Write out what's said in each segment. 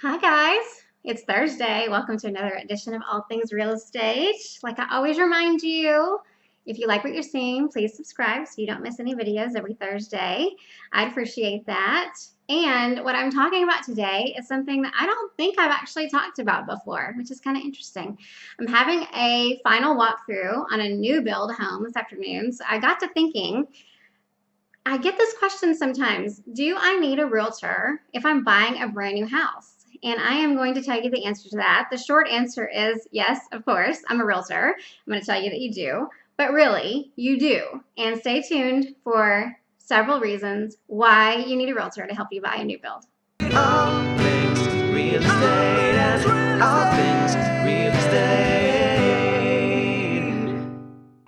Hi guys, it's Thursday. Welcome to another edition of All Things Real Estate. Like I always remind you, if you like what you're seeing, please subscribe so you don't miss any videos every Thursday. I'd appreciate that. And what I'm talking about today is something that I don't think I've actually talked about before, which is kind of interesting. I'm having a final walkthrough on a new build home this afternoon, so I got to thinking, I get this question sometimes. Do I need a realtor if I'm buying a brand new house? And I am going to tell you the answer to that. The short answer is yes, of course. I'm a realtor. I'm going to tell you that you do. But really, you do. And stay tuned for several reasons why you need a realtor to help you buy a new build. All things real estate and all things real estate.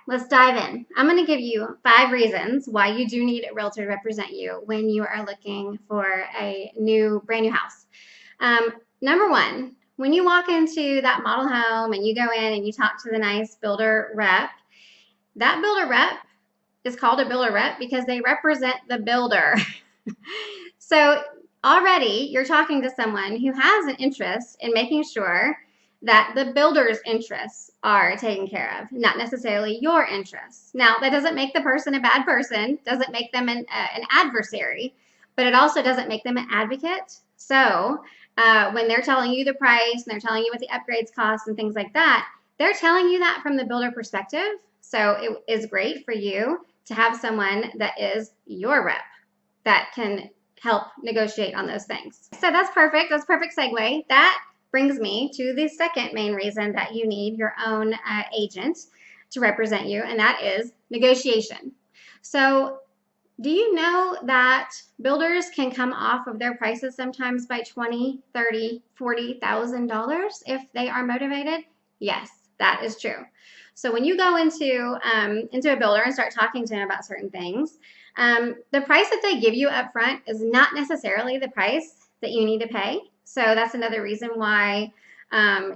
Let's dive in. I'm going to give you 5 reasons why you do need a realtor to represent you when you are looking for a brand new house. Number 1, when you walk into that model home and you go in and you talk to the nice builder rep, that builder rep is called a builder rep because they represent the builder. So already you're talking to someone who has an interest in making sure that the builder's interests are taken care of, not necessarily your interests. Now, that doesn't make the person a bad person, doesn't make them an adversary, but it also doesn't make them an advocate. So when they're telling you the price and they're telling you what the upgrades cost and things like that, they're telling you that from the builder perspective. So it is great for you to have someone that is your rep that can help negotiate on those things. So that's perfect. That's a perfect segue. That brings me to the second main reason that you need your own agent to represent you, and that is negotiation. So do you know that builders can come off of their prices sometimes by $20,000, $30,000, $40,000 if they are motivated? Yes, that is true. So when you go into a builder and start talking to them about certain things, the price that they give you up front is not necessarily the price that you need to pay. So that's another reason why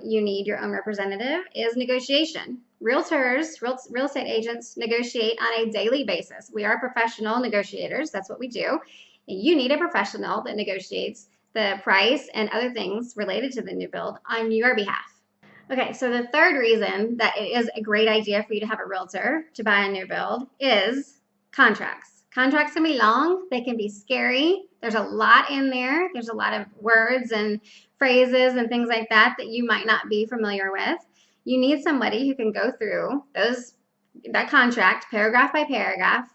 you need your own representative is negotiation. Realtors, real estate agents negotiate on a daily basis. We are professional negotiators. That's what we do. And you need a professional that negotiates the price and other things related to the new build on your behalf. Okay, so the third reason that it is a great idea for you to have a realtor to buy a new build is contracts. Contracts can be long, they can be scary. There's a lot in there. There's a lot of words and phrases and things like that that you might not be familiar with. You need somebody who can go through that contract paragraph by paragraph,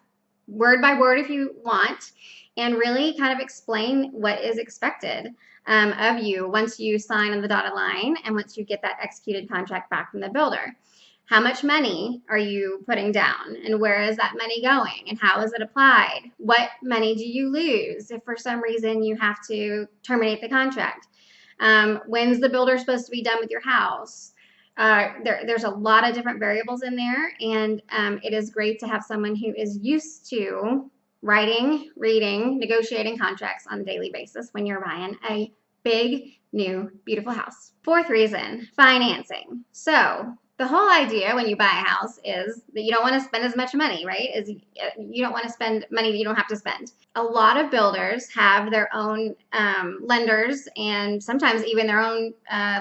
word by word if you want, and really kind of explain what is expected of you once you sign on the dotted line and once you get that executed contract back from the builder. How much money are you putting down and where is that money going and how is it applied? What money do you lose if for some reason you have to terminate the contract? When's the builder supposed to be done with your house? There's a lot of different variables in there, and it is great to have someone who is used to writing, reading, negotiating contracts on a daily basis when you're buying a big, new, beautiful house. Fourth reason, financing. So the whole idea when you buy a house is that you don't want to spend as much money, right? You don't want to spend money that you don't have to spend. A lot of builders have their own lenders and sometimes even their own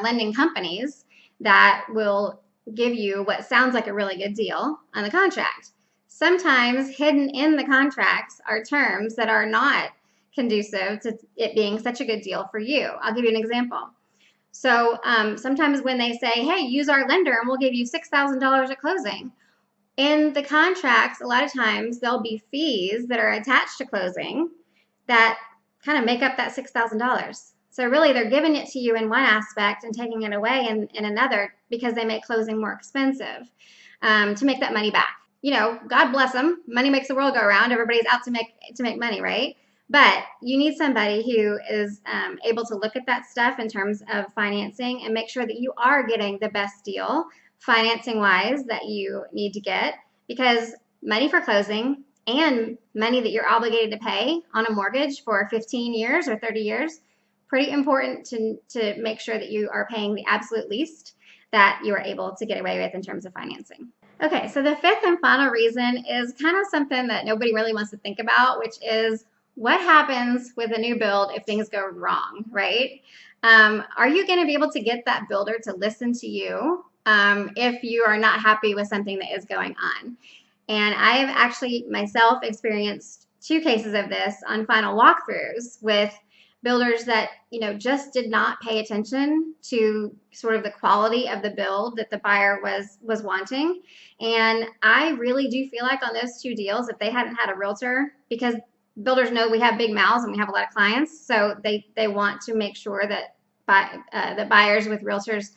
lending companies that will give you what sounds like a really good deal on the contract. Sometimes hidden in the contracts are terms that are not conducive to it being such a good deal for you. I'll give you an example. So sometimes when they say, hey, use our lender and we'll give you $6,000 at closing, in the contracts, a lot of times there'll be fees that are attached to closing that kind of make up that $6,000. So really they're giving it to you in one aspect and taking it away in another because they make closing more expensive to make that money back. You know, God bless them. Money makes the world go around. Everybody's out to make money, right? But you need somebody who is able to look at that stuff in terms of financing and make sure that you are getting the best deal financing-wise that you need to get, because money for closing and money that you're obligated to pay on a mortgage for 15 years or 30 years, pretty important to make sure that you are paying the absolute least that you are able to get away with in terms of financing. Okay, so the fifth and final reason is kind of something that nobody really wants to think about, which is what happens with a new build if things go wrong, right? Are you going to be able to get that builder to listen to you if you are not happy with something that is going on? And I've actually myself experienced two cases of this on final walkthroughs with builders that just did not pay attention to sort of the quality of the build that the buyer was wanting. And I really do feel like on those two deals, if they hadn't had a realtor, because builders know we have big mouths and we have a lot of clients, so they want to make sure that the buyers with realtors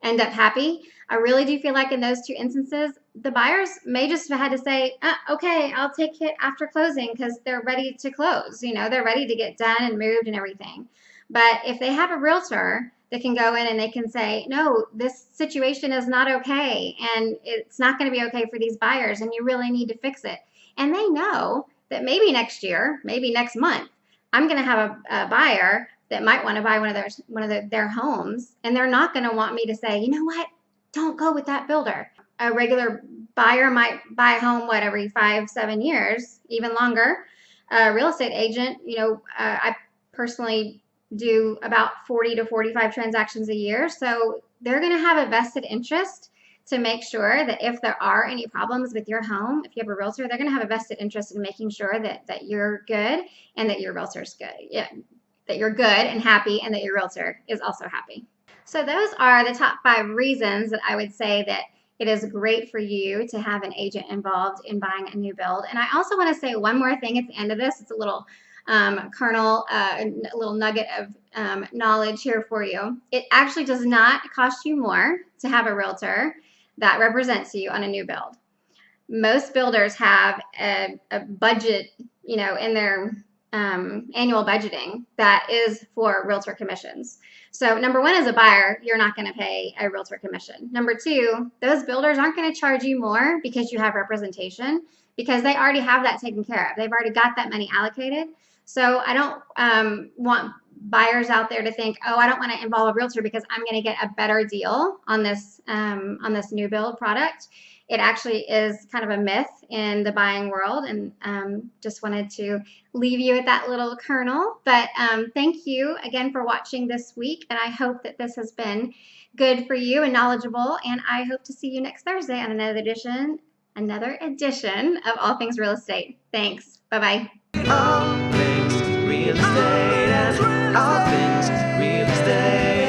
end up happy. I really do feel like in those two instances, the buyers may just have had to say, okay, I'll take it after closing because they're ready to close. They're ready to get done and moved and everything. But if they have a realtor that can go in and they can say, no, this situation is not okay and it's not going to be okay for these buyers and you really need to fix it. And they know that maybe next year, maybe next month, I'm going to have a buyer that might want to buy one of their homes, and they're not going to want me to say, you know what, don't go with that builder. A regular buyer might buy a home every 5-7 years, even longer. A real estate agent, I personally do about 40 to 45 transactions a year, so they're going to have a vested interest to make sure that if there are any problems with your home, if you have a realtor, they're going to have a vested interest in making sure that you're good and that your realtor's good. Yeah, that you're good and happy and that your realtor is also happy. So those are the top 5 reasons that I would say that it is great for you to have an agent involved in buying a new build. And I also want to say one more thing at the end of this. It's a little kernel, a little nugget of knowledge here for you. It actually does not cost you more to have a realtor that represents you on a new build. Most builders have a budget, in their annual budgeting that is for realtor commissions. So number one, as a buyer, you're not going to pay a realtor commission. Number two, those builders aren't going to charge you more because you have representation, because they already have that taken care of. They've already got that money allocated. So I don't want buyers out there to think, oh, I don't want to involve a realtor because I'm going to get a better deal on this new build product. It actually is kind of a myth in the buying world, and just wanted to leave you at that little kernel. But thank you again for watching this week, and I hope that this has been good for you and knowledgeable, and I hope to see you next Thursday on another edition of All Things Real Estate. Thanks. Bye-bye. All things real estate and all things real estate.